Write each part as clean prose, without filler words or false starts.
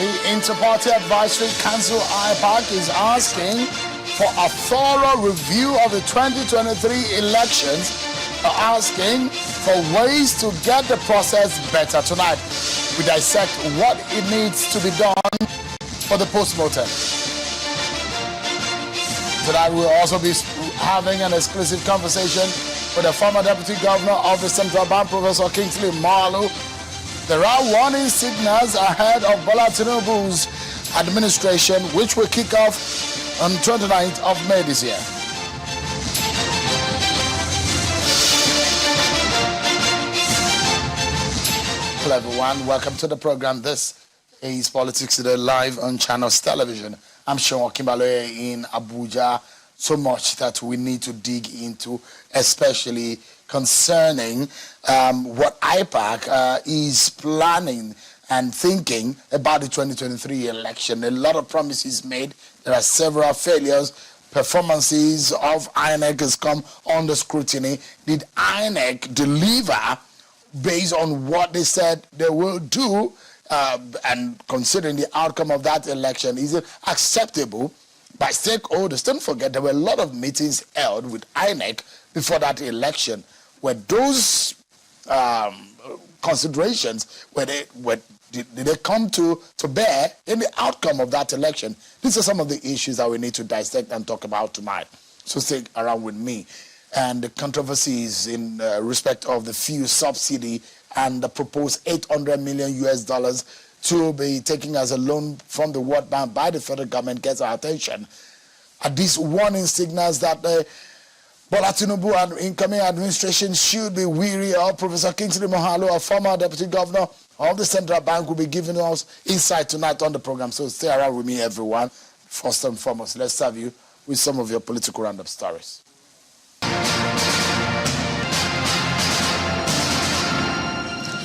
The Inter-Party Advisory Council IPAC is asking for a thorough review of the 2023 elections, asking for ways to get the process better. Tonight, we dissect what it needs to be done for the post-mortem. Tonight, we'll also be having an exclusive conversation with the former Deputy Governor of the Central Bank, Professor Kingsley Marlow. There are warning signals ahead of Bola Tinubu's administration, which will kick off on 29th of May this year. Hello everyone, welcome to the program. This is Politics Today live on Channels Television. I'm Sean Kimbaloye in Abuja. So much that we need to dig into, especially concerning what IPAC is planning and thinking about the 2023 election. A lot of promises made. There are several failures. Performances of INEC has come under scrutiny. Did INEC deliver based on what they said they will do? And considering the outcome of that election, is it acceptable by stakeholders? Don't forget, there were a lot of meetings held with INEC before that election, where those considerations, did they come to bear in the outcome of that election? These are some of the issues that we need to dissect and talk about tonight. So stick around with me. And the controversies in respect of the fuel subsidy and the proposed $800 million to be taken as a loan from the World Bank by the federal government gets our attention. Are these warning signals that Bola Tinubu and incoming administration should be weary of? Professor Kingsley Marlow, a former deputy governor of the Central Bank, will be giving us insight tonight on the program. So stay around with me, everyone. First and foremost, let's serve you with some of your political roundup stories.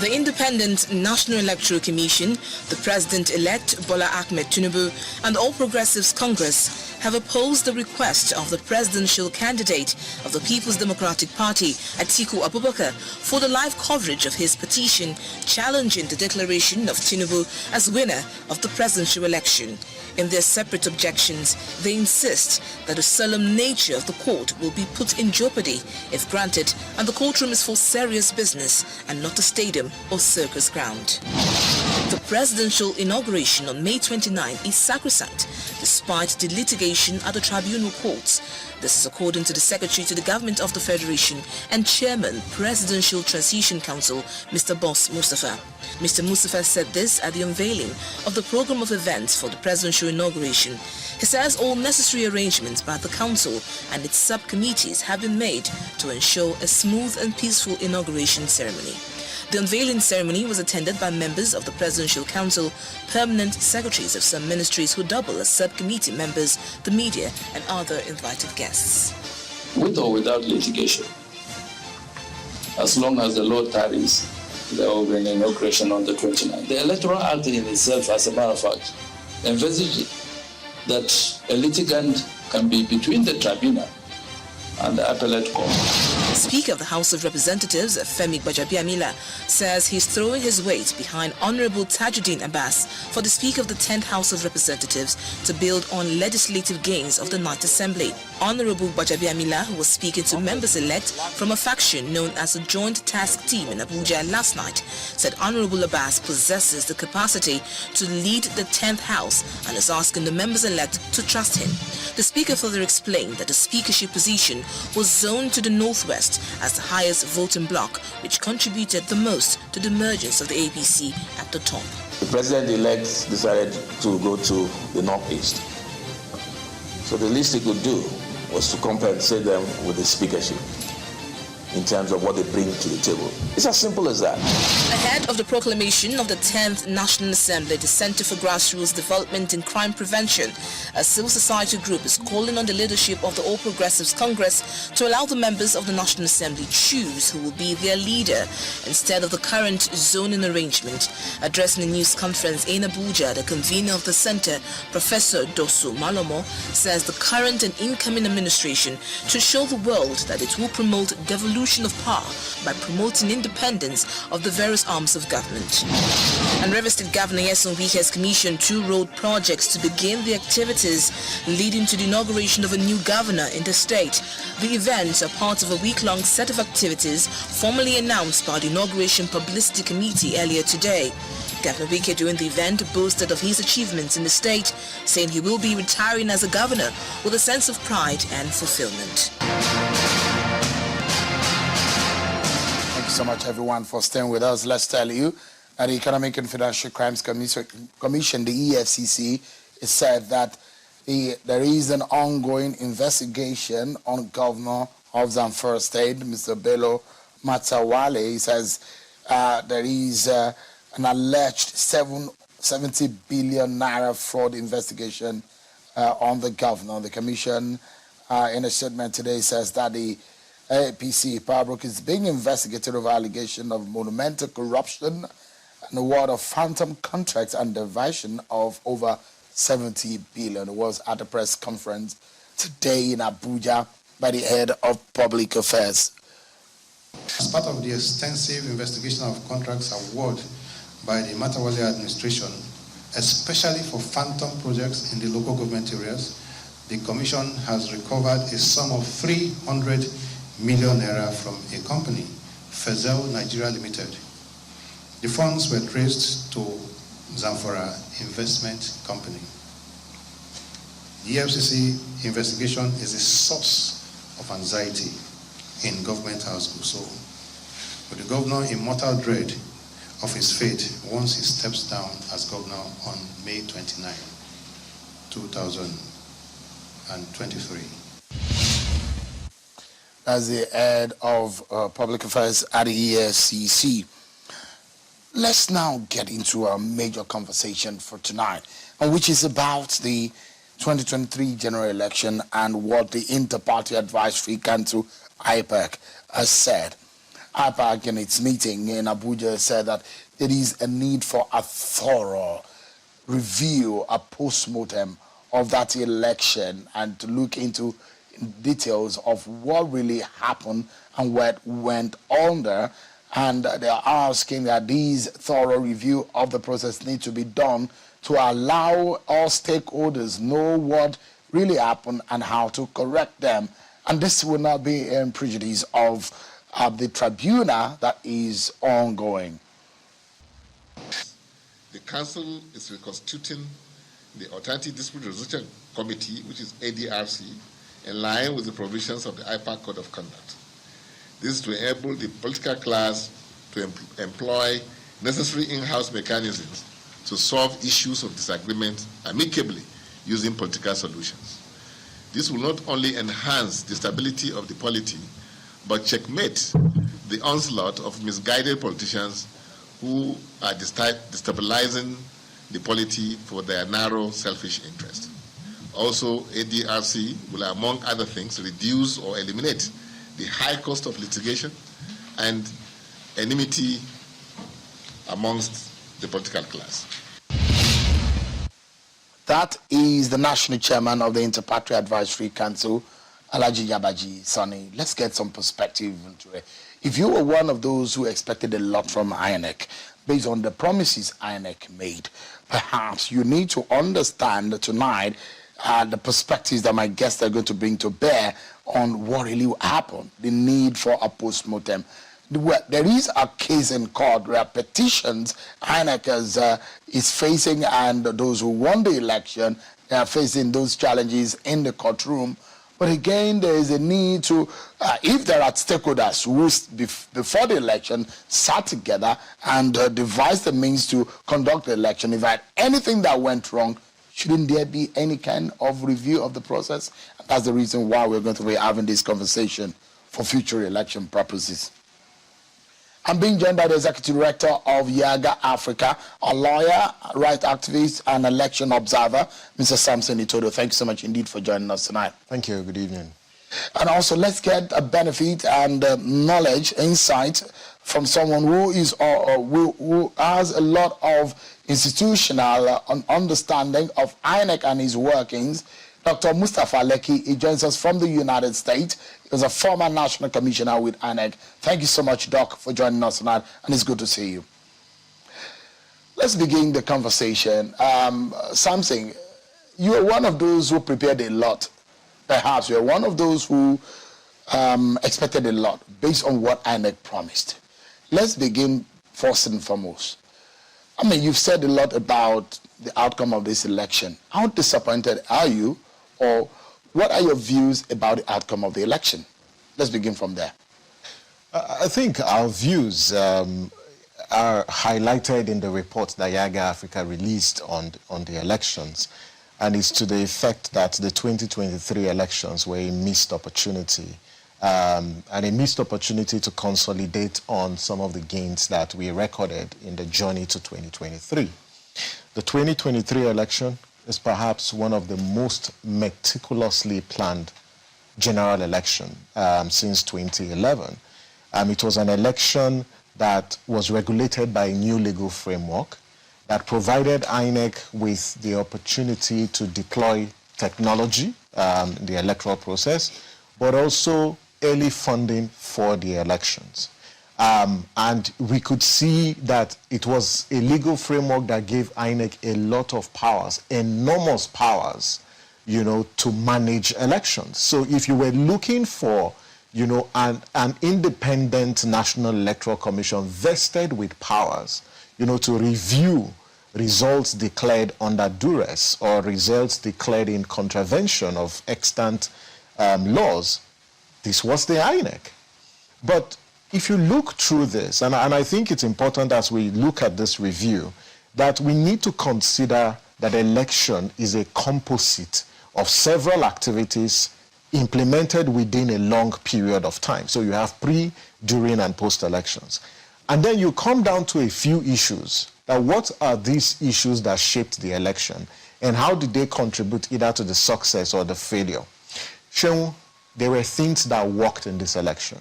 The Independent National Electoral Commission, the President-elect Bola Ahmed Tinubu, and the All Progressives Congress have opposed the request of the presidential candidate of the People's Democratic Party, Atiku Abubakar, for the live coverage of his petition challenging the declaration of Tinubu as winner of the presidential election. In their separate objections, they insist that the solemn nature of the court will be put in jeopardy if granted, and the courtroom is for serious business and not a stadium or circus ground. The presidential inauguration on May 29 is sacrosanct despite the litigation at the tribunal courts. This is according to the Secretary to the Government of the Federation and Chairman, Presidential Transition Council, Mr. Boss Mustafa. Mr. Mustafa said this at the unveiling of the program of events for the presidential inauguration. He says all necessary arrangements by the council and its subcommittees have been made to ensure a smooth and peaceful inauguration ceremony. The unveiling ceremony was attended by members of the Presidential Council, permanent secretaries of some ministries who double as subcommittee members, the media, and other invited guests. With or without litigation, as long as the law tarries, there will be an inauguration on the 29th. The Electoral Act in itself, as a matter of fact, envisages that a litigant can be between the tribunal and the appellate court. Speaker of the House of Representatives, Femi Gbajabiamila, says he's throwing his weight behind Honorable Tajuddin Abbas for the Speaker of the 10th House of Representatives to build on legislative gains of the Ninth Assembly. Honorable Gbajabiamila, who was speaking to members-elect from a faction known as the Joint Task Team in Abuja last night, said Honorable Abbas possesses the capacity to lead the 10th House and is asking the members-elect to trust him. The Speaker further explained that the speakership position was zoned to the northwest as the highest voting bloc, which contributed the most to the emergence of the APC at the top. The president-elect decided to go to the northeast. So the least he could do was to compensate them with the speakership in terms of what they bring to the table. It's as simple as that. Ahead of the proclamation of the 10th National Assembly, the Center for Grassroots Development and Crime Prevention, a civil society group, is calling on the leadership of the All Progressives Congress to allow the members of the National Assembly choose who will be their leader instead of the current zoning arrangement. Addressing a news conference in Abuja, the convener of the center, Professor Dosu Malomo, says the current and incoming administration should show the world that it will promote devolution devolution of power by promoting independence of the various arms of government. And Rivers State Governor Nyesom Wike has commissioned 2 road projects to begin the activities leading to the inauguration of a new governor in the state. The events are part of a week-long set of activities formally announced by the Inauguration Publicity Committee earlier today. Governor Wike during the event boasted of his achievements in the state, saying he will be retiring as a governor with a sense of pride and fulfillment. Thank you so much, everyone, for staying with us. Let's tell you that the Economic and Financial Crimes Commission, the EFCC, has said that there is an ongoing investigation on Governor of Zamfara State, Mr. Bello Matawale. He says there is an alleged 70 billion naira fraud investigation on the governor. The commission, in a statement today, says that the APC Powerbrook is being investigated over allegation of monumental corruption and award of phantom contracts and diversion of over 70 billion. It was at a press conference today in Abuja by the head of public affairs. As part of the extensive investigation of contracts award by the Matawale administration, especially for phantom projects in the local government areas, the commission has recovered a sum of 300 million naira from a company, Fezel Nigeria Limited. The funds were traced to Zamfara Investment Company. The EFCC investigation is a source of anxiety in government households. So, with the governor in mortal dread of his fate once he steps down as governor on May 29, 2023. As the head of public affairs at the EFCC. Let's now get into a major conversation for tonight, which is about the 2023 general election and what the Inter-Party Advisory Council, IPAC, has said. IPAC, in its meeting in Abuja, said that there is a need for a thorough review, a post-mortem of that election, and to look into details of what really happened and what went under. And they are asking that these thorough review of the process need to be done to allow all stakeholders know what really happened and how to correct them. And this will not be in prejudice of the tribunal that is ongoing. The council is reconstituting the Alternative Dispute Resolution Committee, which is ADRC, in line with the provisions of the IPAC Code of Conduct. This is to enable the political class to employ necessary in-house mechanisms to solve issues of disagreement amicably using political solutions. This will not only enhance the stability of the polity, but checkmate the onslaught of misguided politicians who are destabilizing the polity for their narrow, selfish interest. Also, ADRC will, among other things, reduce or eliminate the high cost of litigation and enmity amongst the political class. That is the national chairman of the Inter-Party Advisory Council, Alhaji Yabaji Sani. Let's get some perspective into it. If you were one of those who expected a lot from INEC, based on the promises INEC made, perhaps you need to understand tonight the perspectives that my guests are going to bring to bear on what really happened, the need for a post-mortem. There is a case in court where petitions INEC is facing, and those who won the election are facing those challenges in the courtroom. But again, there is a need to, if there are stakeholders who before the election sat together and devised the means to conduct the election, if had anything that went wrong, shouldn't there be any kind of review of the process? And that's the reason why we're going to be having this conversation for future election purposes. I'm being joined by the Executive Director of Yaga Africa, a lawyer, right activist, and election observer, Mr. Samson Itodo. Thank you so much indeed for joining us tonight. Thank you. Good evening. And also, let's get a benefit and knowledge, insight from someone who is who has a lot of institutional understanding of INEC and his workings. Dr. Mustafa Lekki. He joins us from the United States. He was a former national commissioner with INEC. Thank you so much, Doc, for joining us tonight, and it's good to see you. Let's begin the conversation. Something, you are one of those who prepared a lot. Perhaps you're one of those who expected a lot based on what INEC promised. Let's begin first and foremost. I mean, you've said a lot about the outcome of this election. How disappointed are you, or what are your views about the outcome of the election? Let's begin from there. I think our views are highlighted in the report that Yaga Africa released on the elections, and it's to the effect that the 2023 elections were a missed opportunity, and a missed opportunity to consolidate on some of the gains that we recorded in the journey to 2023. The 2023 election is perhaps one of the most meticulously planned general election since 2011. It was an election that was regulated by a new legal framework that provided INEC with the opportunity to deploy technology in the electoral process, but also early funding for the elections. And we could see that it was a legal framework that gave INEC a lot of powers, enormous powers, to manage elections. So if you were looking for, an independent National Electoral Commission vested with powers, to review results declared under duress or results declared in contravention of extant laws, this was the INEC. But if you look through this, and I think it's important as we look at this review, that we need to consider that election is a composite of several activities implemented within a long period of time. So you have pre, during, and post-elections. And then you come down to a few issues. Now, what are these issues that shaped the election, and how did they contribute either to the success or the failure? Sheung, there were things that worked in this election,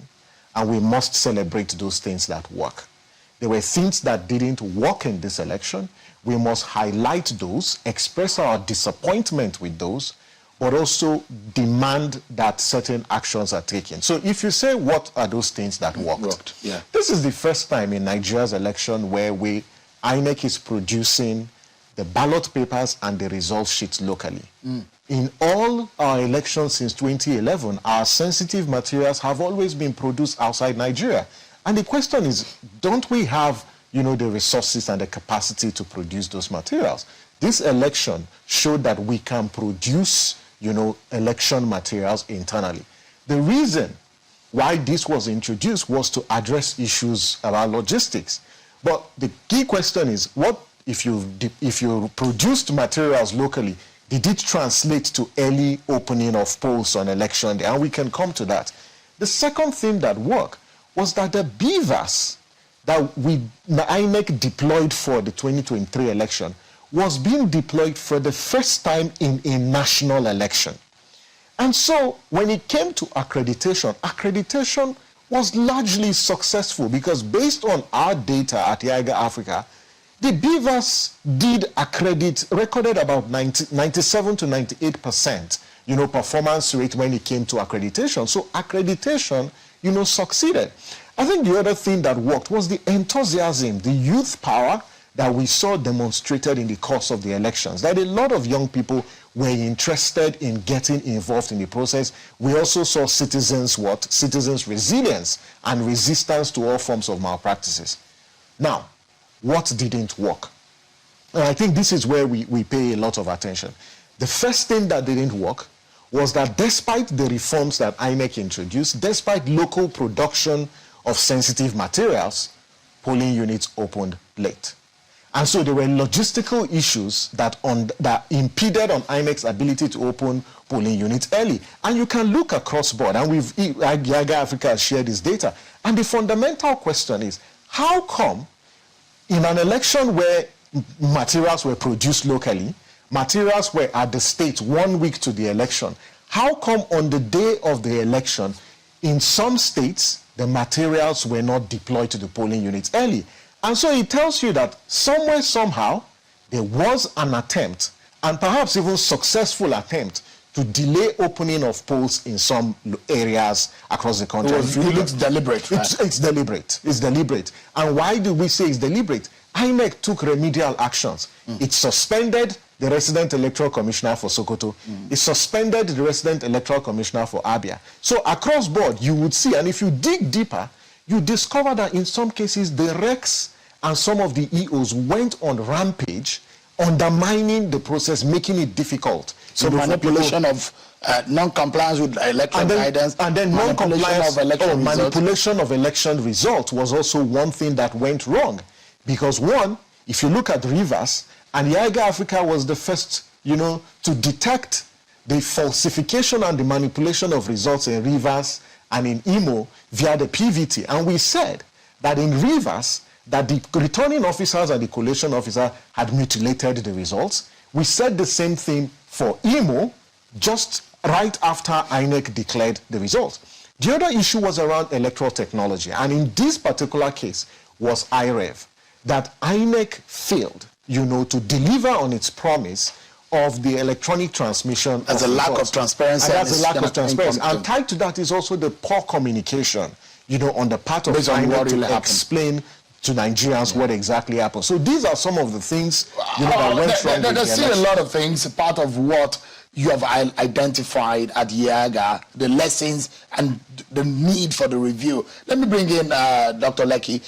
and we must celebrate those things that work. There were things that didn't work in this election. We must highlight those, express our disappointment with those, but also demand that certain actions are taken. So if you say, what are those things that worked? Yeah. This is the first time in Nigeria's election where INEC is producing the ballot papers and the result sheets locally. In all our elections since 2011, our sensitive materials have always been produced outside Nigeria. And the question is, don't we have, the resources and the capacity to produce those materials? This election showed that we can produce, election materials internally. The reason why this was introduced was to address issues about logistics. But the key question is, what if you produced materials locally, did it translate to early opening of polls on election day? And we can come to that. The second thing that worked was that the beavers that INEC deployed for the 2023 election was being deployed for the first time in a national election. And so when it came to accreditation was largely successful, because based on our data at Yaga Africa, the beavers did recorded about 97 to 98%, performance rate when it came to accreditation. So accreditation, succeeded. I think the other thing that worked was the enthusiasm, the youth power that we saw demonstrated in the course of the elections. That a lot of young people were interested in getting involved in the process. We also saw citizens' resilience and resistance to all forms of malpractices. Now, what didn't work? And I think this is where we pay a lot of attention. The first thing that didn't work was that despite the reforms that INEC introduced, despite local production of sensitive materials, polling units opened late. And so there were logistical issues that impeded on INEC's ability to open polling units early. And you can look across board, and Yaga Africa has shared this data. And the fundamental question is, how come in an election where materials were produced locally, materials were at the state 1 week to the election, how come on the day of the election, in some states, the materials were not deployed to the polling units early? And so it tells you that somewhere, somehow, there was an attempt, and perhaps even successful attempt, to delay opening of polls in some areas across the country. It looks deliberate, right? It's deliberate. It's deliberate. And why do we say it's deliberate? INEC took remedial actions. It suspended the resident electoral commissioner for Sokoto. It suspended the resident electoral commissioner for Abia. So across board, you would see, and if you dig deeper, you discover that in some cases, the RECs and some of the EOs went on rampage, undermining the process, making it difficult. So manipulation of non-compliance with electoral guidance, and then manipulation of election results. Manipulation of election results was also one thing that went wrong. Because one, if you look at Rivers, and Yaga Africa was the first, to detect the falsification and the manipulation of results in Rivers and in Imo via the PVT. And we said that in Rivers, that the returning officers and the collation officer had mutilated the results. We said the same thing for Imo just right after INEC declared the results. The other issue was around electoral technology. And in this particular case was IREV, that INEC failed, to deliver on its promise of the electronic transmission. As a lack of transparency. And that's a lack of transparency. And tied to that is also the poor communication, on the part of INEC to explain to Nigerians what exactly happened. So these are some of the things that went wrong. There's still a lot of things, part of what you have identified at Yaga, the lessons and the need for the review. Let me bring in Dr. Lekki.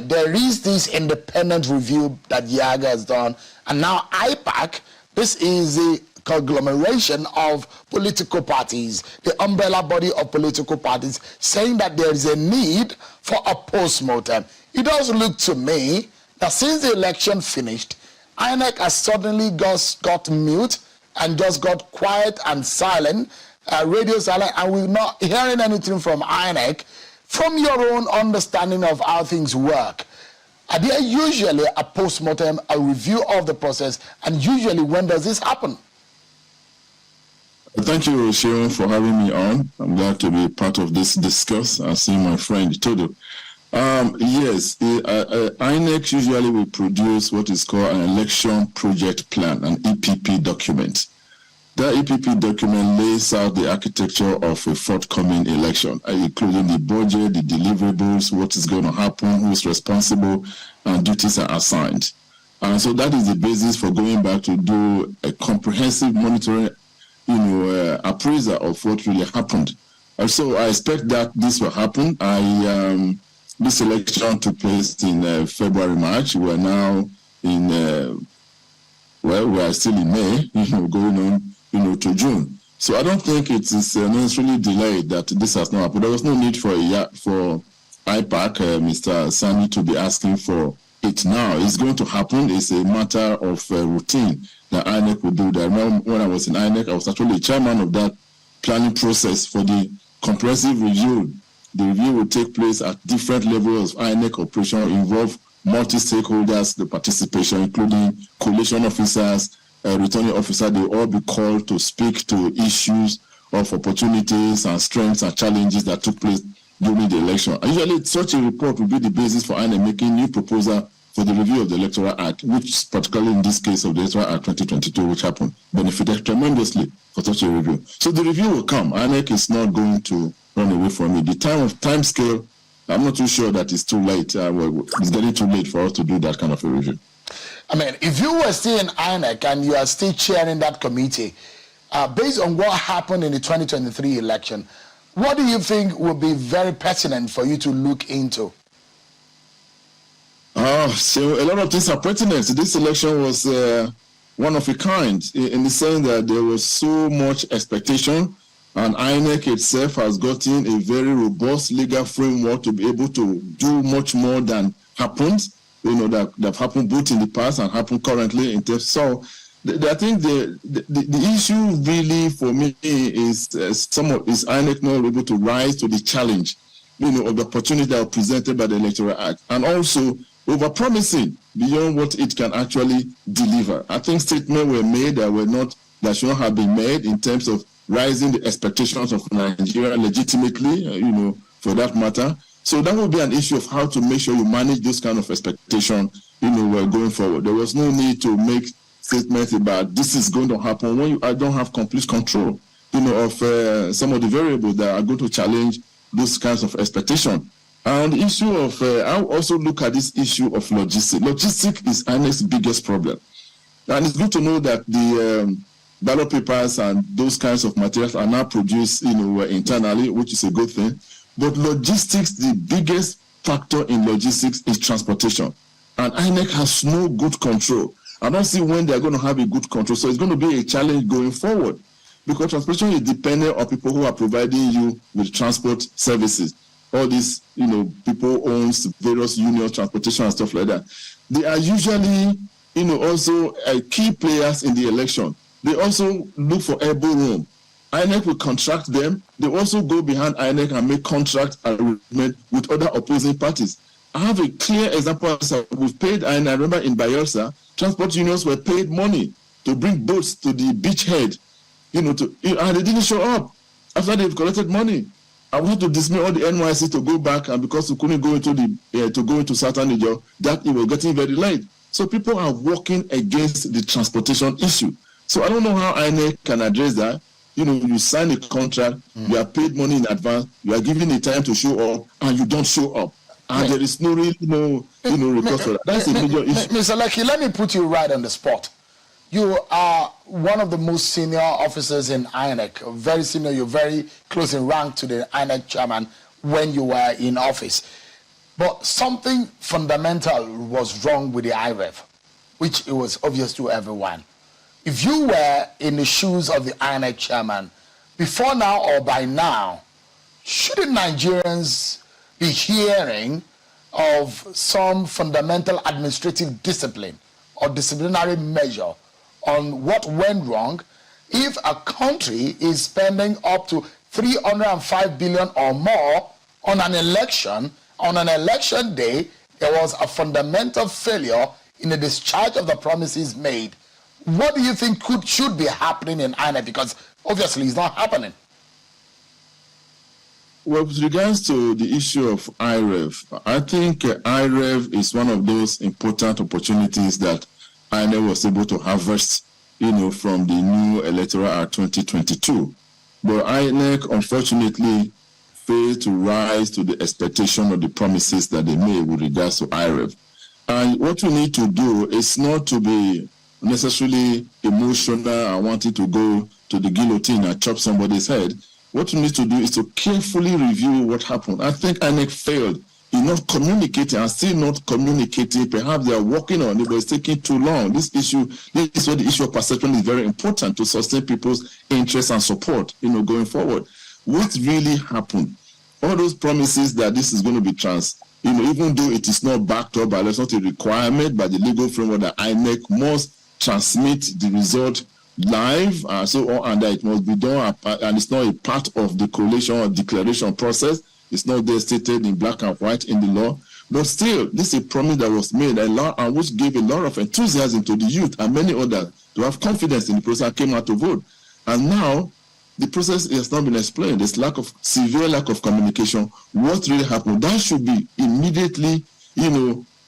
There is this independent review that Yaga has done, and now IPAC, this is a conglomeration of political parties, the umbrella body of political parties, saying that there is a need for a post-mortem. It does look to me that since the election finished, INEC has suddenly got mute and just got quiet and silent, radio silent, and we're not hearing anything from INEC. From your own understanding of how things work, are there usually a post-mortem, a review of the process, and usually when does this happen? Thank you, Sharon, for having me on. I'm glad to be part of this discourse. I see my friend Todo. Yes, INEC usually will produce what is called an election project plan, an EPP document. That EPP document lays out the architecture of a forthcoming election, including the budget, the deliverables, what is going to happen, who is responsible, and duties are assigned. And so that is the basis for going back to do a comprehensive monitoring, appraisal of what really happened. And so I expect that this will happen. This election took place in February, March. We are now in, we are still in May, going on, to June. So I don't think it is necessarily delayed that this has not happened. There was no need for IPAC, Mr. Sani, to be asking for it now. It's going to happen. It's a matter of routine that INEC will do that. I remember when I was in INEC, I was actually chairman of that planning process for the comprehensive review. The review will take place at different levels of INEC operation, involve multi-stakeholders, the participation, including coalition officers, returning officers. They will all be called to speak to issues of opportunities and strengths and challenges that took place during the election. And usually, such a report will be the basis for INEC making new proposal for the review of the Electoral Act, which, particularly in this case of the Electoral Act 2022, which happened, benefited tremendously for such a review. So the review will come. INEC is not going to run away from it. The time scale, I'm not too sure that it's too late. It's getting too late for us to do that kind of a review. If you were still in INEC and you are still chairing that committee, based on what happened in the 2023 election, what do you think would be very pertinent for you to look into? So a lot of things are pertinent. This election was one of a kind in the sense that there was so much expectation, and INEC itself has gotten a very robust legal framework to be able to do much more than happened, that have happened both in the past and happen currently. So I think the issue really for me is is INEC not able to rise to the challenge, of the opportunity that are presented by the Electoral Act, and also over-promising beyond what it can actually deliver. I think statements were made that should not have been made in terms of rising the expectations of Nigeria legitimately, for that matter. So that will be an issue of how to make sure you manage those kind of expectations, going forward. There was no need to make statements about this is going to happen when I don't have complete control. of some of the variables that are going to challenge those kinds of expectations. And the issue of, I also look at this issue of logistics. Logistics is INEC's biggest problem. And it's good to know that the ballot papers and those kinds of materials are now produced, internally, which is a good thing. But logistics, the biggest factor in logistics is transportation. And INEC has no good control. I don't see when they're going to have a good control. So it's going to be a challenge going forward, because transportation is dependent on people who are providing you with transport services. All these, people owns various union transportation and stuff like that. They are usually, also key players in the election. They also look for elbow room. INEC will contract them. They also go behind INEC and make contract agreement with other opposing parties. I have a clear example. We've paid, and I remember in Bayelsa, transport unions were paid money to bring boats to the beachhead, and they didn't show up after they've collected money. I want to dismiss all the NYC to go back, and because we couldn't go into Southern Niger, that it was getting very late. So people are working against the transportation issue. So I don't know how INEC can address that. You sign a contract, you are paid money in advance, you are given the time to show up, and you don't show up. And there is no request for that. That's a major issue. Mr. Lekki, let me put you right on the spot. You are one of the most senior officers in INEC, very senior, you're very close in rank to the INEC chairman when you were in office. But something fundamental was wrong with the IREV, which it was obvious to everyone. If you were in the shoes of the INEC chairman, before now or by now, shouldn't Nigerians be hearing of some fundamental administrative discipline or disciplinary measure on what went wrong if a country is spending up to 305 billion or more on an election? On an election day, there was a fundamental failure in the discharge of the promises made. What do you think should be happening in INEC? Because obviously it's not happening. Well, with regards to the issue of IREV, I think IREV is one of those important opportunities that INEC was able to harvest, from the new electoral act 2022. But INEC, unfortunately, failed to rise to the expectation of the promises that they made with regards to IREV. And what we need to do is not to be necessarily emotional and wanting to go to the guillotine and chop somebody's head. What we need to do is to carefully review what happened. I think INEC failed in not communicating and still not communicating. Perhaps they are working on it, but it's taking too long. This is where the issue of perception is very important to sustain people's interest and support, going forward. What really happened? All those promises that this is going to be even though it is not backed up by, it's not a requirement by the legal framework that INEC must transmit the result live, and so on, and that it must be done, and it's not a part of the collation or declaration process. It's not there stated in black and white in the law. But still, this is a promise that was made and which gave a lot of enthusiasm to the youth and many others to have confidence in the process and came out to vote. And now, the process has not been explained. There's severe lack of communication. What really happened? That should be immediately,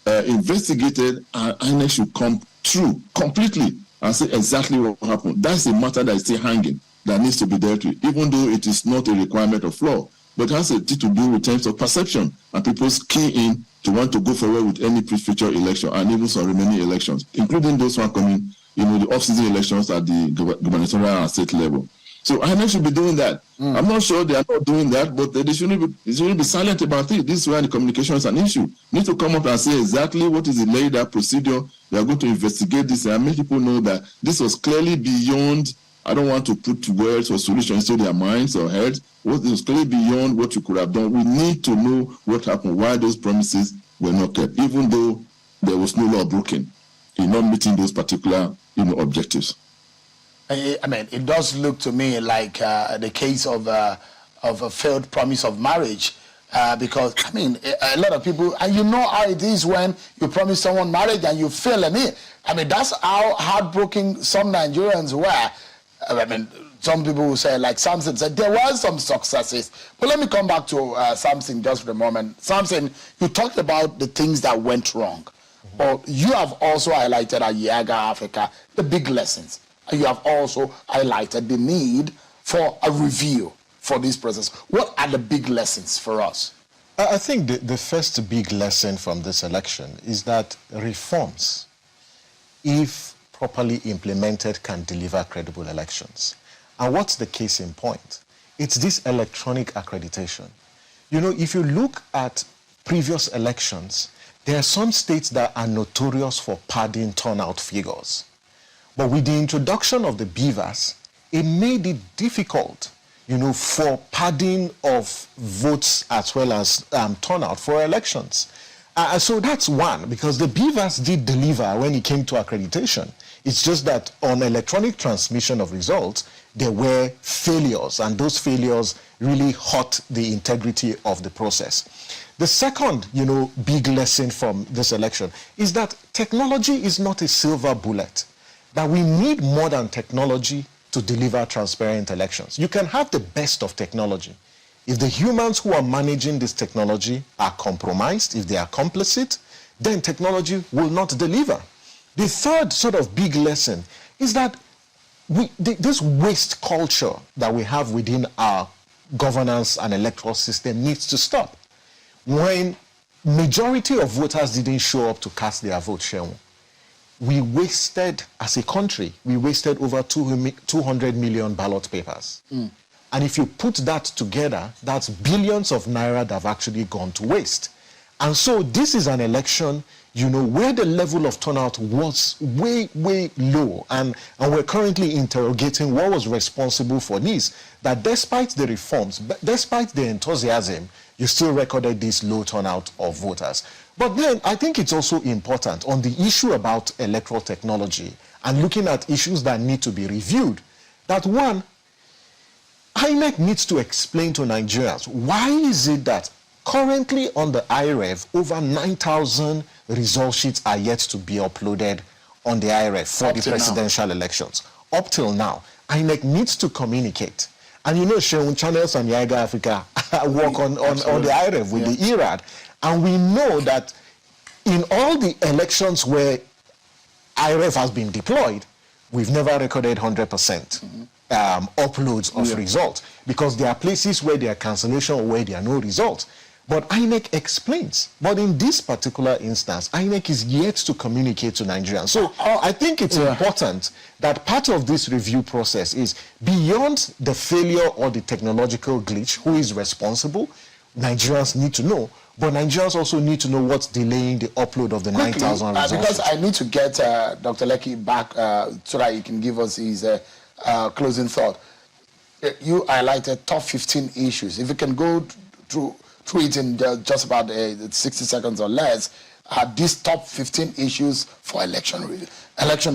investigated, and INEC should come through completely and say exactly what happened. That's a matter that is still hanging, that needs to be dealt with, even though it is not a requirement of law, but it has to do with terms of perception and people's key in to want to go forward with any future election and even some remaining elections, including those who are coming, the off-season elections at the gubernatorial and state level. So INEC should be doing that. I'm not sure they are not doing that, but they shouldn't be silent about it. This is where the communication is an issue. Need to come up and say exactly what is the laid out procedure. We are going to investigate this and make people know that this was clearly beyond, I don't want to put words or solutions into their minds or heads. What was clearly beyond what you could have done. We need to know what happened, why those promises were not kept, even though there was no law broken in not meeting those particular objectives. I mean, it does look to me like the case of a failed promise of marriage, because, I mean, a lot of people, and you know how it is when you promise someone marriage and you fail in it. I mean, that's how heartbroken some Nigerians were. I mean, some people will say, like Samson said, there were some successes. But let me come back to Samson just for a moment. Samson, you talked about the things that went wrong. But you have also highlighted at Yaga Africa the big lessons. You have also highlighted the need for a review for this process? What are the big lessons for us? I think the first big lesson from this election is that reforms, if properly implemented, can deliver credible elections. And what's the case in point? It's this electronic accreditation. You know, if you look at previous elections, there are some states that are notorious for padding turnout figures. But with the introduction of the beavers, it made it difficult, you know, for padding of votes as well as turnout for elections. So that's one, because the beavers did deliver when it came to accreditation. It's just that on electronic transmission of results, there were failures, and those failures really hurt the integrity of the process. The second, you know, big lesson from this election is that technology is not a silver bullet, that we need modern technology to deliver transparent elections. You can have the best of technology. If the humans who are managing this technology are compromised, if they are complicit, then technology will not deliver. The third sort of big lesson is that this waste culture that we have within our governance and electoral system needs to stop. When majority of voters didn't show up to cast their vote, Shehu, we wasted, as a country, we wasted over 200 million ballot papers. And if you put that together, that's billions of naira that have actually gone to waste. And so this is an election, you know, where the level of turnout was way, way low. And we're currently interrogating what was responsible for this. That despite the reforms, despite the enthusiasm, you still recorded this low turnout of voters. But then I think it's also important on the issue about electoral technology and looking at issues that need to be reviewed, that one, INEC needs to explain to Nigerians, why is it that currently on the IREV, over 9,000 result sheets are yet to be uploaded on the IREV for the presidential elections. Up till now, INEC needs to communicate. And you know, Sheun Channels and Yaiga Africa work on the IREV with the IRAD. And we know that in all the elections where IREV has been deployed, we've never recorded 100% uploads of results, because there are places where there are cancellation or where there are no results. But INEC explains. But in this particular instance, INEC is yet to communicate to Nigerians. So I think it's important that part of this review process is beyond the failure or the technological glitch, who is responsible. Nigerians need to know. But Nigerians also need to know what's delaying the upload of the 9,000 results. Because I need to get Dr. Lekki back so that he can give us his closing thought. You highlighted top 15 issues. If you can go through it in just about 60 seconds or less, these top 15 issues for election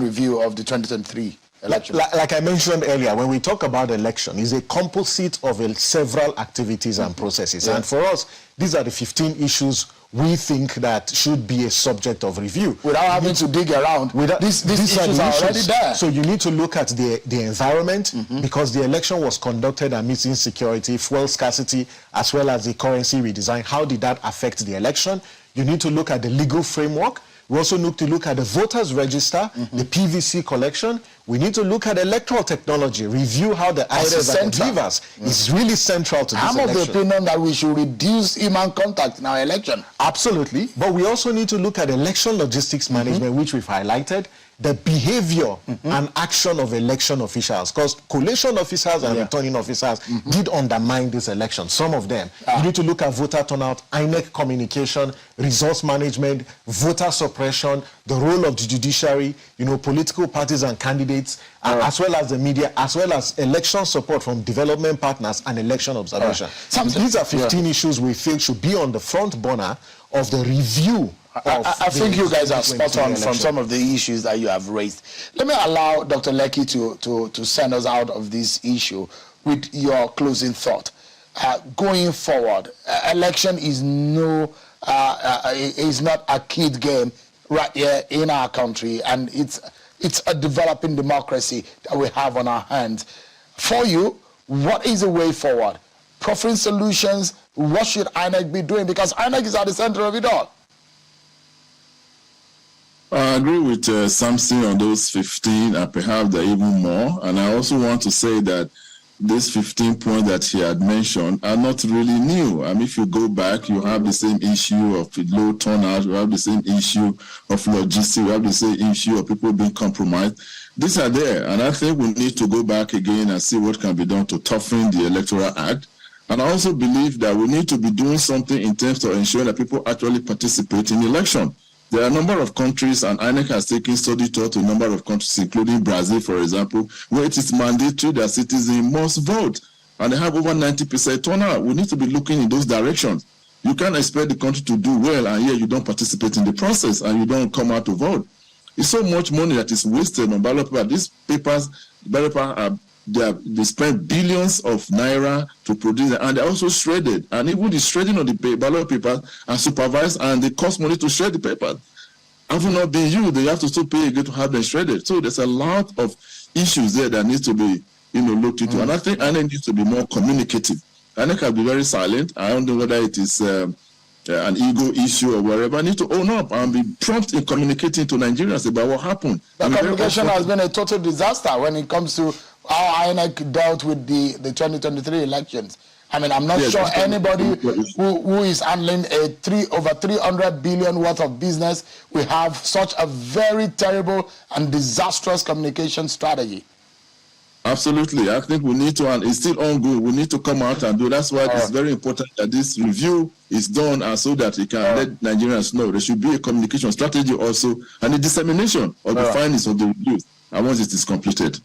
review of the 2023 election. Like I mentioned earlier, when we talk about election, it's a composite of several activities and processes. And for us, these are the 15 issues we think that should be a subject of review. Without having to dig around, these issues are already there. So you need to look at the environment, because the election was conducted amidst insecurity, fuel scarcity, as well as the currency redesign. How did that affect the election? You need to look at the legal framework. We also need to look at the voters register, the PVC collection. We need to look at electoral technology, review how the IREV and the beavers is really central to this election. I'm of the opinion that we should reduce human contact in our election. Absolutely. But we also need to look at election logistics management, which we've highlighted, the behavior and action of election officials, because collation officers and returning officers did undermine this election, some of them. You need to look at voter turnout, INEC communication, resource management, voter suppression, the role of the judiciary, you know, political parties and candidates, as well as the media, as well as election support from development partners and election observation. These are 15 issues we feel should be on the front burner of the review. I think you guys are spot on from some of the issues that you have raised. Let me allow Dr. Lekki to send us out of this issue with your closing thought. Going forward, election is not a kid game right here in our country, and it's a developing democracy that we have on our hands. For you, what is the way forward? Proffering solutions, what should INEC be doing? Because INEC is at the center of it all. I agree with Samson on those 15, and perhaps there are even more. And I also want to say that these 15 points that he had mentioned are not really new. I mean, if you go back, you have the same issue of low turnout, you have the same issue of logistics, you have the same issue of people being compromised. These are there, and I think we need to go back again and see what can be done to toughen the Electoral Act. And I also believe that we need to be doing something in terms of ensuring that people actually participate in election. There are a number of countries, and INEC has taken study tour to a number of countries, including Brazil, for example, where it is mandatory that citizens must vote, and they have over 90% turnout. We need to be looking in those directions. You can't expect the country to do well, and yet you don't participate in the process, and you don't come out to vote. It's so much money that is wasted on ballot paper. These papers, ballot paper, they spend billions of naira to produce it, and they're also shredded. And even the shredding of the ballot papers are supervised, and they cost money to shred the papers. Having not been used, they have to still pay again to have them shredded. So there's a lot of issues there that needs to be, looked into. And I think INEC needs to be more communicative. INEC can be very silent. I don't know whether it is an ego issue or whatever. I need to own up and be prompt in communicating to Nigerians about what happened. The communication has been a total disaster when it comes to how INEC dealt with the 2023 elections. I mean, I'm not sure anybody who is handling over 300 billion worth of business will have such a very terrible and disastrous communication strategy. Absolutely. I think we need to, and it's still ongoing, we need to come out and do. That's why it's very important that this review is done, and so that it can let Nigerians know. There should be a communication strategy also, and a dissemination of the findings of the review, and once it is completed.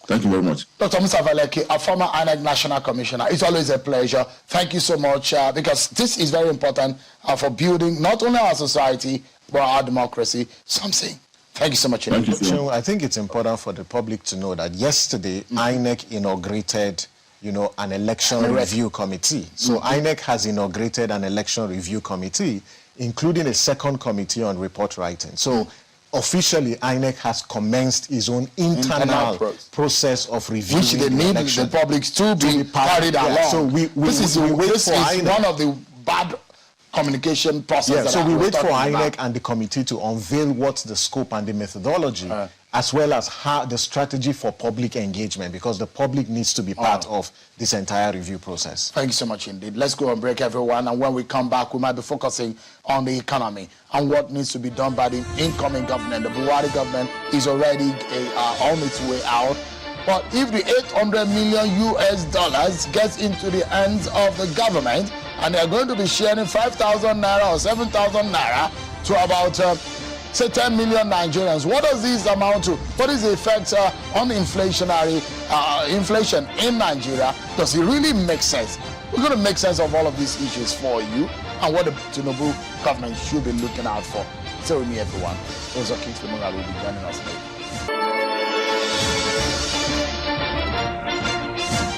Thank you very much. Dr. Musa Valeki, a former INEC National Commissioner, it's always a pleasure. Thank you so much, because this is very important for building not only our society, but our democracy. Something. Thank you so much. Thank you. I think it's important for the public to know that yesterday, INEC inaugurated, an election review committee. So INEC has inaugurated an election review committee, including a second committee on report writing. So officially, INEC has commenced its own internal process of reviewing which they need the public to be carried along. So this is one of the bad communication process. So we wait for INEC and the committee to unveil what's the scope and the methodology, as well as how the strategy for public engagement, because the public needs to be part of this entire review process. Thank you so much indeed. Let's go and break, everyone, and when we come back, we might be focusing on the economy and what needs to be done by the incoming government. The Buhari government is already on its way out. But if the 800 million US gets into the hands of the government, and they're going to be sharing 5,000 naira or 7,000 naira to about, say, 10 million Nigerians. What does this amount to? What is the effect on inflation in Nigeria? Does it really make sense? We're going to make sense of all of these issues for you and what the Tinubu government should be looking out for. Stay with me, everyone. Those are Kings Lumunga will be joining us later.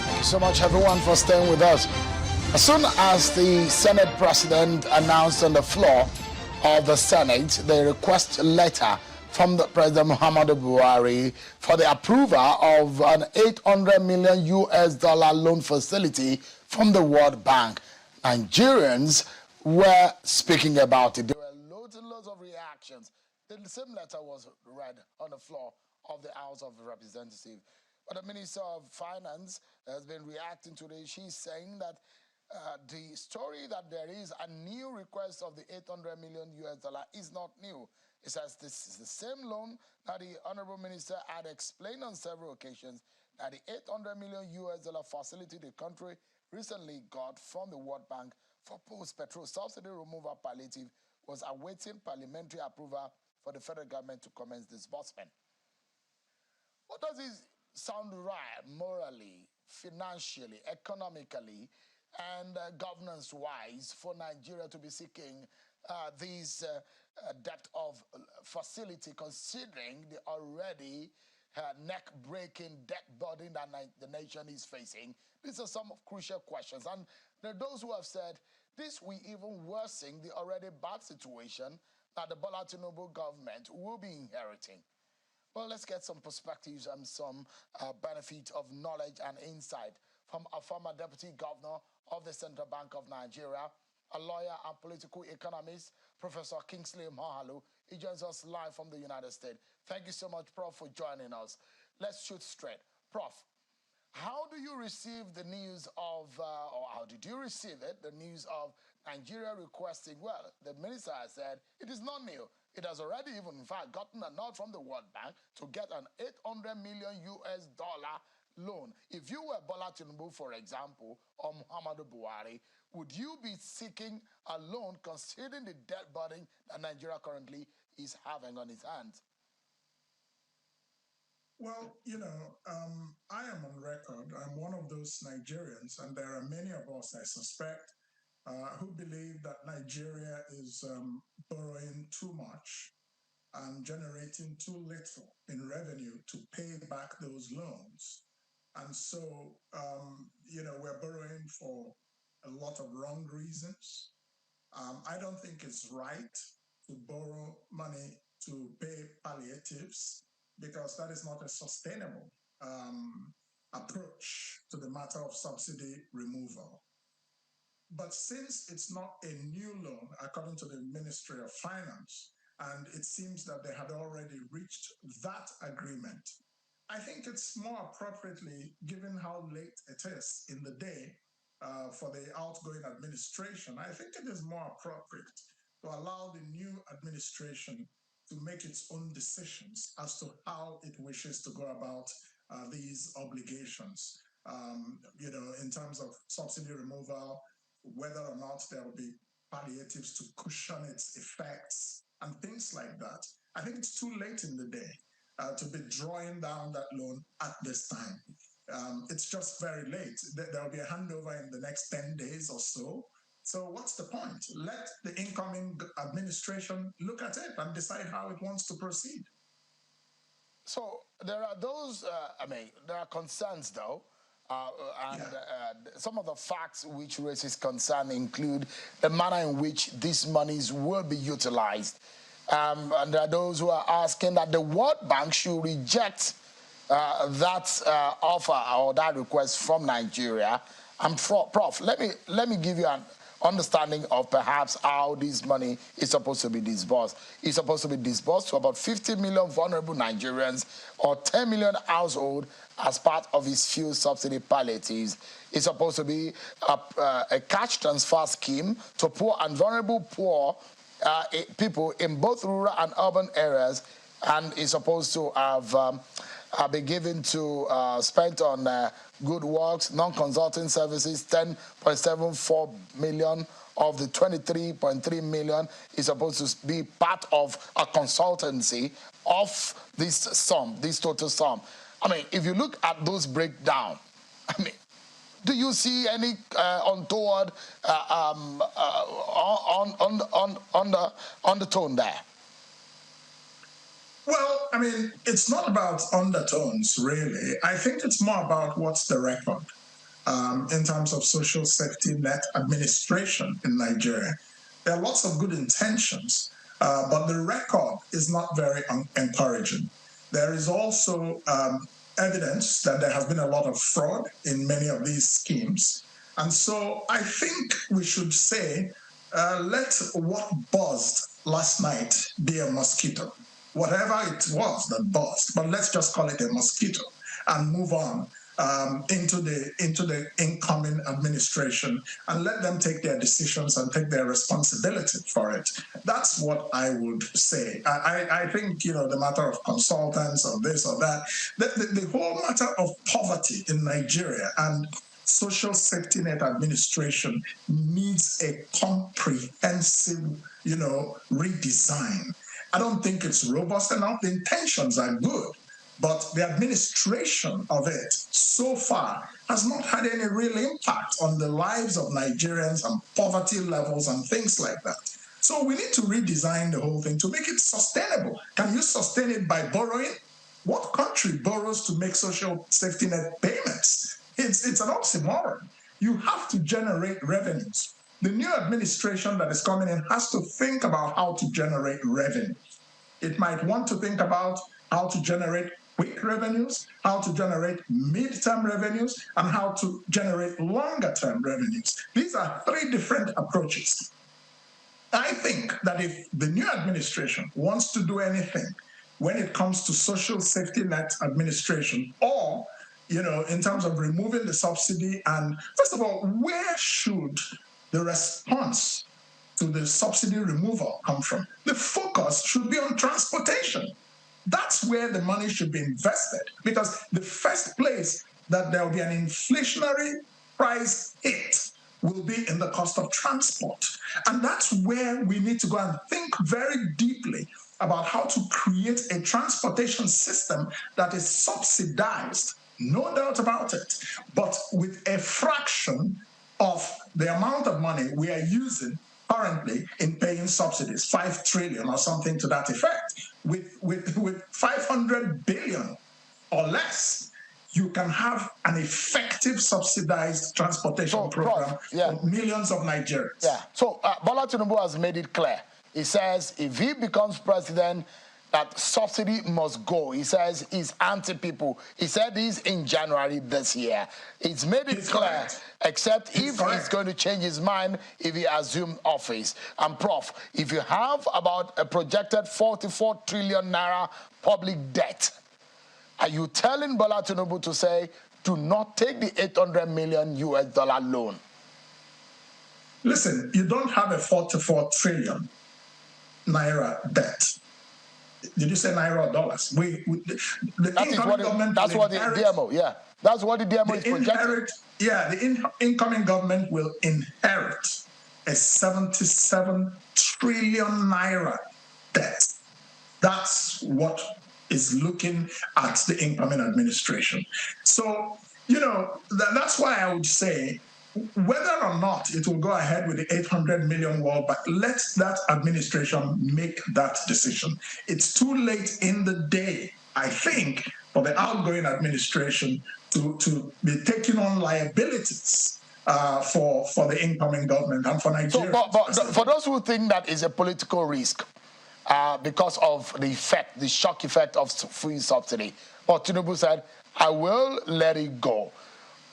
Thank you so much, everyone, for staying with us. As soon as the Senate President announced on the floor of the Senate the request letter from the President Muhammadu Buhari for the approval of an 800 million US loan facility from the World Bank, Nigerians were speaking about it. There were loads and loads of reactions. The same letter was read on the floor of the House of Representatives. But the Minister of Finance has been reacting to this. She's saying that the story that there is a new request of the 800 million US is not new. It says this is the same loan that the Honorable Minister had explained on several occasions that the 800 million US facility the country recently got from the World Bank for post-petrol subsidy removal palliative was awaiting parliamentary approval for the federal government to commence disbursement. What does this sound right morally, financially, economically, and governance-wise for Nigeria to be seeking this depth of facility, considering the already neck-breaking debt burden that the nation is facing? These are some of crucial questions. And there are those who have said this will even worsen the already bad situation that the Bola Tinubu government will be inheriting. Well, let's get some perspectives and some benefit of knowledge and insight from a former deputy governor of the Central Bank of Nigeria, a lawyer and political economist, Professor Kingsley Mohalu. He joins us live from the United States. Thank you so much, Prof, for joining us. Let's shoot straight. Prof, How do you receive the news of, or how did you receive it, the news of Nigeria requesting, well, the minister has said it is not new. It has already even, in fact, gotten a nod from the World Bank to get an $800 million loan. If you were Bola Tinubu, for example, or Muhammadu Buhari, would you be seeking a loan considering the debt burden that Nigeria currently is having on its hands? Well, I am on record. I'm one of those Nigerians, and there are many of us, I suspect, who believe that Nigeria is borrowing too much and generating too little in revenue to pay back those loans. And so, we're borrowing for a lot of wrong reasons. I don't think it's right to borrow money to pay palliatives because that is not a sustainable approach to the matter of subsidy removal. But since it's not a new loan, according to the Ministry of Finance, and it seems that they had already reached that agreement, I think it's more appropriately, given how late it is in the day for the outgoing administration, I think it is more appropriate to allow the new administration to make its own decisions as to how it wishes to go about these obligations. In terms of subsidy removal, whether or not there will be palliatives to cushion its effects and things like that. I think it's too late in the day to be drawing down that loan at this time. It's just very late. There will be a handover in the next 10 days or so. So what's the point? Let the incoming administration look at it and decide how it wants to proceed. So there are those, there are concerns though, some of the facts which raises concern include the manner in which these monies will be utilized. And there are those who are asking that the World Bank should reject that offer or that request from Nigeria. And Prof, let me give you an understanding of perhaps how this money is supposed to be disbursed. It's supposed to be disbursed to about 50 million vulnerable Nigerians or 10 million households as part of its fuel subsidy palliatives. It's supposed to be a cash transfer scheme to poor and vulnerable people in both rural and urban areas, and is supposed to have been given to spent on good works, non-consulting services. 10.74 million of the 23.3 million is supposed to be part of a consultancy of this total sum. If you look at those breakdown, do you see any untoward undertone there? Well, it's not about undertones, really. I think it's more about what's the record in terms of social safety net administration in Nigeria. There are lots of good intentions, but the record is not very encouraging. There is also evidence that there has been a lot of fraud in many of these schemes. And so I think we should say, let what buzzed last night be a mosquito. Whatever it was that buzzed, but let's just call it a mosquito and move on into the incoming administration and let them take their decisions and take their responsibility for it. That's what I would say. I think, the matter of consultants or this or that, the whole matter of poverty in Nigeria and social safety net administration needs a comprehensive, redesign. I don't think it's robust enough. The intentions are good, but the administration of it so far has not had any real impact on the lives of Nigerians and poverty levels and things like that. So we need to redesign the whole thing to make it sustainable. Can you sustain it by borrowing? What country borrows to make social safety net payments? It's an oxymoron. You have to generate revenues. The new administration that is coming in has to think about how to generate revenue. It might want to think about how to generate quick revenues, how to generate mid-term revenues, and how to generate longer-term revenues. These are three different approaches. I think that if the new administration wants to do anything when it comes to social safety net administration or in terms of removing the subsidy. And first of all, where should the response to the subsidy removal come from? The focus should be on transportation. That's where the money should be invested, because the first place that there will be an inflationary price hit will be in the cost of transport. And that's where we need to go and think very deeply about how to create a transportation system that is subsidized, no doubt about it, but with a fraction of the amount of money we are using currently in paying subsidies, 5 trillion or something to that effect. With 500 billion or less, you can have an effective subsidized transportation program for millions of Nigerians. Yeah. So Bola Tinubu has made it clear. He says if he becomes president, that subsidy must go. He says he's anti-people. He said this in January this year. He's made it clear, except if he's going to change his mind if he assumes office. And Prof, if you have about a projected 44 trillion naira public debt, are you telling Bola Tinubu to say, do not take the $800 million US loan? Listen, you don't have a 44 trillion naira debt. Did you say naira or dollars? That's what the DMO, yeah. That's what the DMO is projecting. The incoming government will inherit a 77 trillion naira debt. That's what is looking at the incoming administration. So, that's why I would say, whether or not it will go ahead with the 800 million wall, but let that administration make that decision. It's too late in the day, I think, for the outgoing administration to be taking on liabilities for the incoming government and for Nigeria. But for those who think that is a political risk because of the shock effect of free subsidy, but Tinubu said, I will let it go.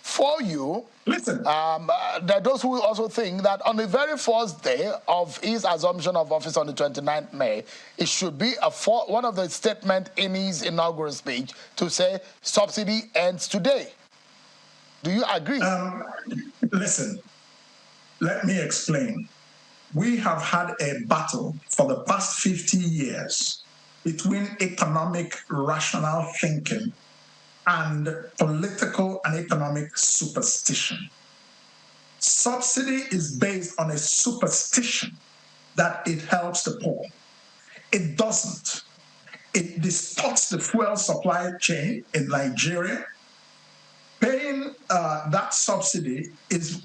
For you, listen. There are those who also think that on the very first day of his assumption of office on the 29th May, it should be one of the statements in his inaugural speech to say subsidy ends today. Do you agree? Listen, let me explain. We have had a battle for the past 50 years between economic rational thinking and political and economic superstition. Subsidy is based on a superstition that it helps the poor. It doesn't. It distorts the fuel supply chain in Nigeria. Paying that subsidy is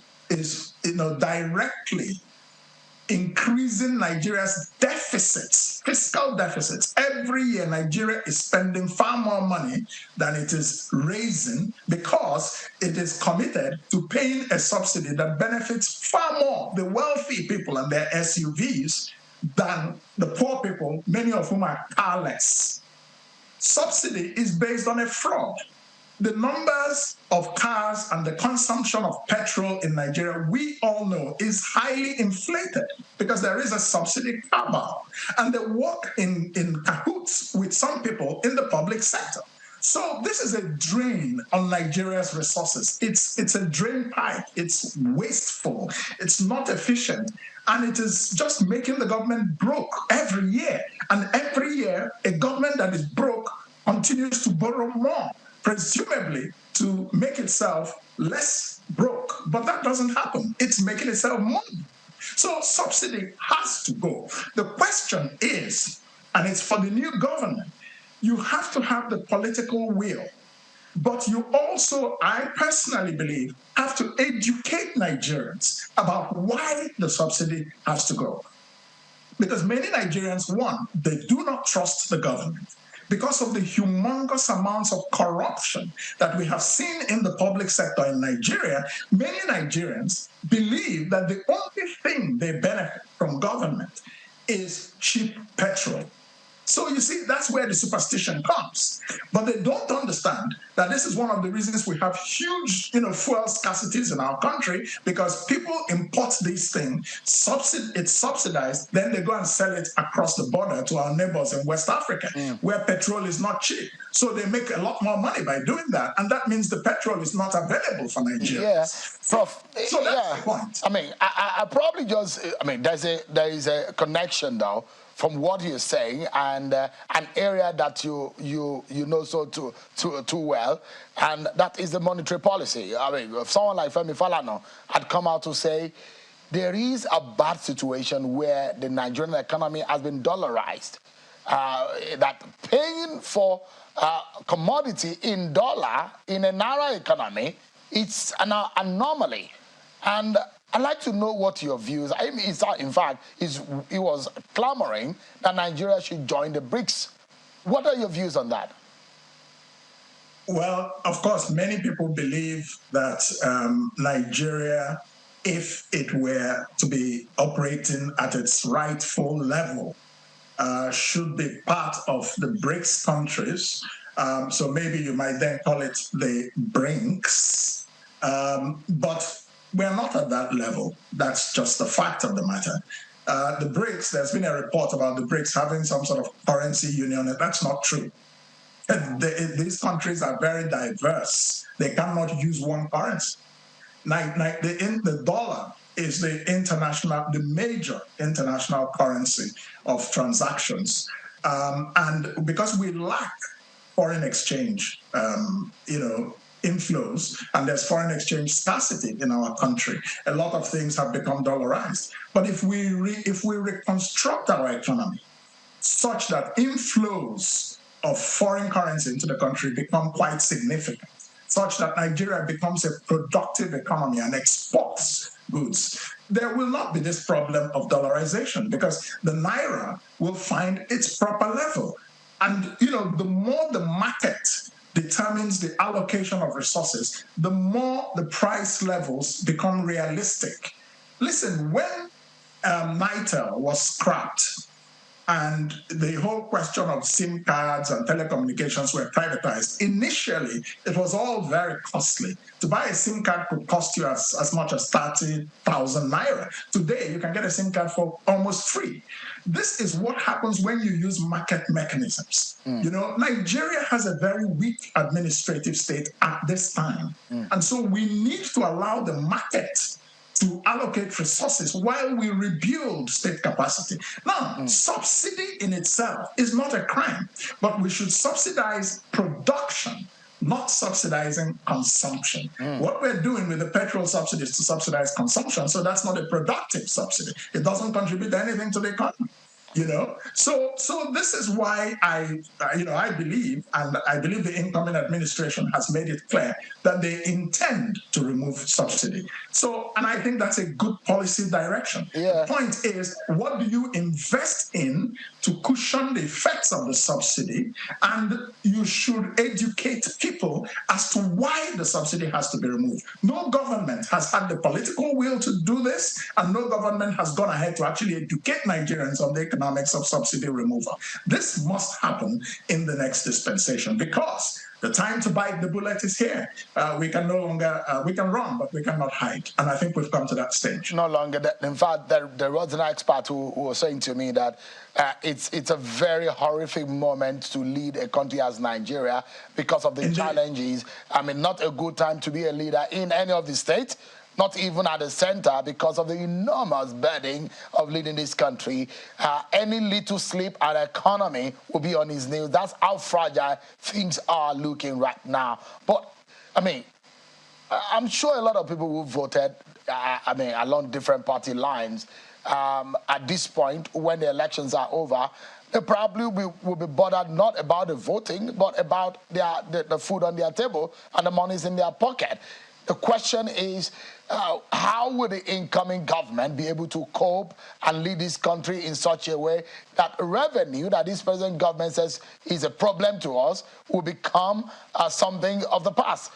directly increasing Nigeria's deficits, fiscal deficits. Every year, Nigeria is spending far more money than it is raising because it is committed to paying a subsidy that benefits far more the wealthy people and their SUVs than the poor people, many of whom are carless. Subsidy is based on a fraud. The numbers of cars and the consumption of petrol in Nigeria, we all know, is highly inflated because there is a subsidy cabal. And they work in cahoots with some people in the public sector. So this is a drain on Nigeria's resources. It's a drain pipe. It's wasteful. It's not efficient. And it is just making the government broke every year. And every year, a government that is broke continues to borrow more, presumably to make itself less broke. But that doesn't happen. It's making itself more. So subsidy has to go. The question is, and it's for the new government, you have to have the political will. But you also, I personally believe, have to educate Nigerians about why the subsidy has to go. Because many Nigerians, one, they do not trust the government. Because of the humongous amounts of corruption that we have seen in the public sector in Nigeria, many Nigerians believe that the only thing they benefit from government is cheap petrol. So you see, that's where the superstition comes. But they don't understand that this is one of the reasons we have huge, fuel scarcities in our country, because people import these things, it's subsidized, then they go and sell it across the border to our neighbors in West Africa, where petrol is not cheap. So they make a lot more money by doing that. And that means the petrol is not available for Nigerians. Yeah, Prof. So that's the point. I mean, I probably just, I mean, there is a connection though from what you're saying and an area that you know so too well, and that is the monetary policy. I mean, if someone like Femi Falana had come out to say there is a bad situation where the Nigerian economy has been dollarized, that paying for commodity in dollar in a naira economy, it's an anomaly. And I'd like to know what your views. I mean, in fact, he was clamoring that Nigeria should join the BRICS. What are your views on that? Well, of course, many people believe that Nigeria, if it were to be operating at its rightful level, should be part of the BRICS countries. So maybe you might then call it the BRICS. But we're not at that level. That's just the fact of the matter. The BRICS, there's been a report about the BRICS having some sort of currency union, and that's not true. These countries are very diverse. They cannot use one currency. The dollar is the major international currency of transactions. And because we lack foreign exchange, inflows, and there's foreign exchange scarcity in our country, a lot of things have become dollarized. But if we reconstruct our economy such that inflows of foreign currency into the country become quite significant, such that Nigeria becomes a productive economy and exports goods, there will not be this problem of dollarization because the naira will find its proper level. And, the more the market determines the allocation of resources, the more the price levels become realistic. Listen, when NITEL was scrapped and the whole question of SIM cards and telecommunications were privatized, initially it was all very costly. To buy a SIM card could cost you as much as 30,000 naira. Today, you can get a SIM card for almost free. This is what happens when you use market mechanisms. Nigeria has a very weak administrative state at this time. And so we need to allow the market to allocate resources while we rebuild state capacity. Now, subsidy in itself is not a crime, but we should subsidize production, not subsidizing consumption. What we're doing with the petrol subsidy is to subsidize consumption, so that's not a productive subsidy. It doesn't contribute anything to the economy. So this is why I believe, and I believe the incoming administration has made it clear that they intend to remove subsidy. So, and I think that's a good policy direction. Yeah. The point is, what do you invest in to cushion the effects of the subsidy? And you should educate people as to why the subsidy has to be removed. No government has had the political will to do this, and no government has gone ahead to actually educate Nigerians on the economics of subsidy removal. This must happen in the next dispensation because the time to bite the bullet is here. We can no longer, we can run, but we cannot hide. And I think we've come to that stage. No longer. In fact, there was an expert who was saying to me that it's a very horrific moment to lead a country as Nigeria because of the challenges. I mean, not a good time to be a leader in any of the states, not even at the center, because of the enormous burden of leading this country. Any little slip and economy will be on his knees. That's how fragile things are looking right now. But, I mean, I'm sure a lot of people who voted, along different party lines, at this point, when the elections are over, they probably will be bothered not about the voting, but about the food on their table and the monies in their pocket. The question is, how will the incoming government be able to cope and lead this country in such a way that revenue that this present government says is a problem to us will become something of the past?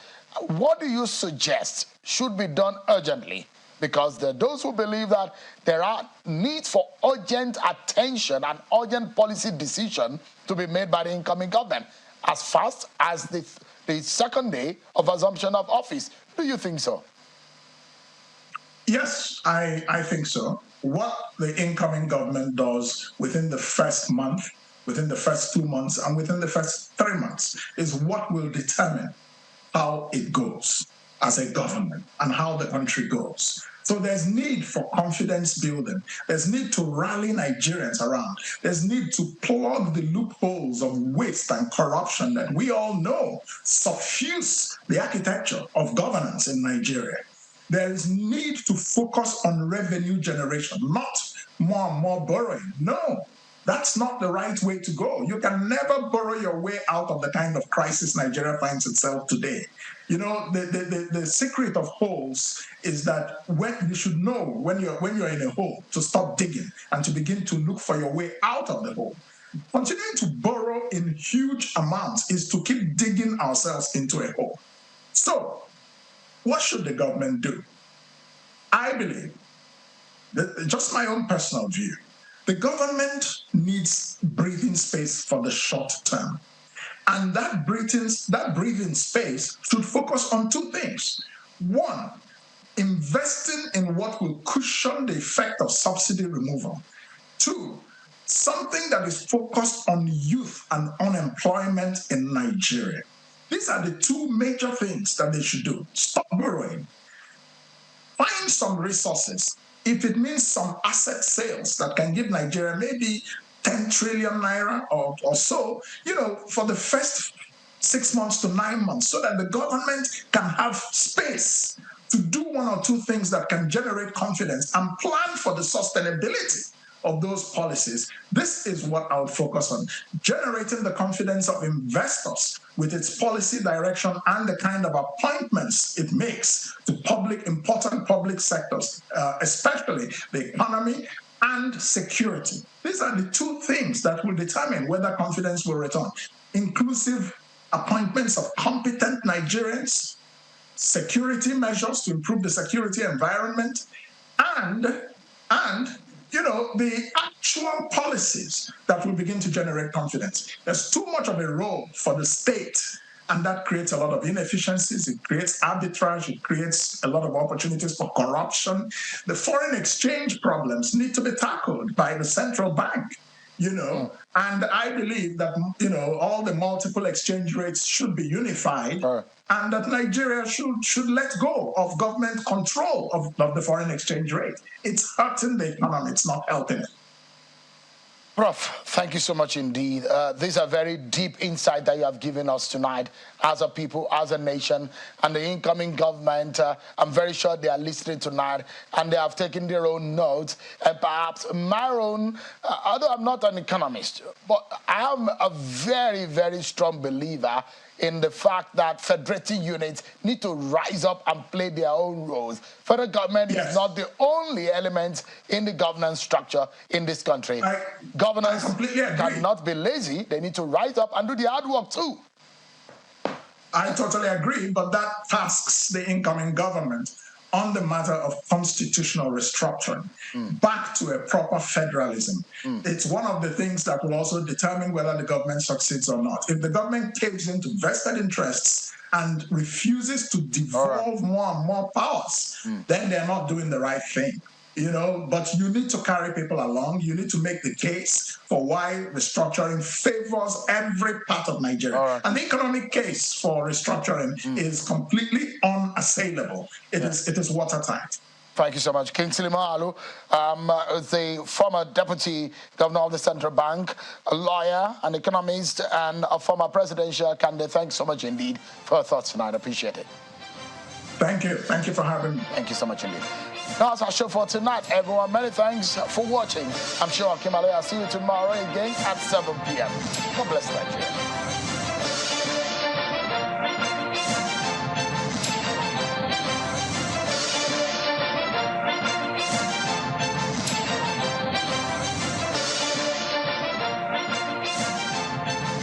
What do you suggest should be done urgently? Because there are those who believe that there are needs for urgent attention and urgent policy decision to be made by the incoming government as fast as the second day of assumption of office. Do you think so? Yes, I think so. What the incoming government does within the first month within the first 2 months, and within the first 3 months is what will determine how it goes as a government and how the country goes. So there's need for confidence building. There's need to rally Nigerians around. There's need to plug the loopholes of waste and corruption that we all know suffuse the architecture of governance in Nigeria. There is need to focus on revenue generation, not more and more borrowing. No, that's not the right way to go. You can never borrow your way out of the kind of crisis Nigeria finds itself today. You know, the secret of holes is that when you should know when you're in a hole to stop digging and to begin to look for your way out of the hole. Continuing to borrow in huge amounts is to keep digging ourselves into a hole. So, what should the government do? I believe, just my own personal view, the government needs breathing space for the short term. And that breathing space should focus on two things. One, investing in what will cushion the effect of subsidy removal. Two, something that is focused on youth and unemployment in Nigeria. These are the two major things that they should do. Stop borrowing. Find some resources. If it means some asset sales that can give Nigeria maybe 10 trillion naira or so, you know, for the first 6 months to 9 months, so that the government can have space to do one or two things that can generate confidence and plan for the sustainability of those policies. This is what I would focus on, generating the confidence of investors with its policy direction and the kind of appointments it makes to important public sectors, especially the economy and security. These are the two things that will determine whether confidence will return. Inclusive appointments of competent Nigerians, security measures to improve the security environment, and you know, the actual policies that will begin to generate confidence. There's too much of a role for the state, and that creates a lot of inefficiencies. It creates arbitrage. It creates a lot of opportunities for corruption. The foreign exchange problems need to be tackled by the central bank, you know, and I believe that, you know, all the multiple exchange rates should be unified. And that Nigeria should let go of government control of the foreign exchange rate. It's hurting the economy, it's not helping it. Prof, thank you so much indeed. These are very deep insight that you have given us tonight as a people, as a nation, and the incoming government. I'm very sure they are listening tonight and they have taken their own notes. And perhaps my own, although I'm not an economist, but I am a very, very strong believer in the fact that federating units need to rise up and play their own roles. Federal government is not the only element in the governance structure in this country. Governance cannot be lazy. They need to rise up and do the hard work too. I totally agree, but that tasks the incoming government on the matter of constitutional restructuring back to a proper federalism. It's one of the things that will also determine whether the government succeeds or not. If the government caves into vested interests and refuses to devolve more and more powers, then they're not doing the right thing. You know, but you need to carry people along. You need to make the case for why restructuring favors every part of Nigeria. And the economic case for restructuring is completely unassailable. It is watertight. Thank you so much. Kingsley Mahalu, the former deputy governor of the central bank, a lawyer, an economist, and a former presidential candidate. Thanks so much indeed for your thoughts tonight. I appreciate it. Thank you. Thank you for having me. Thank you so much indeed. That's our show for tonight, everyone. Many thanks for watching. I'm sure I'll see you tomorrow again at 7 p.m. God bless Nigeria.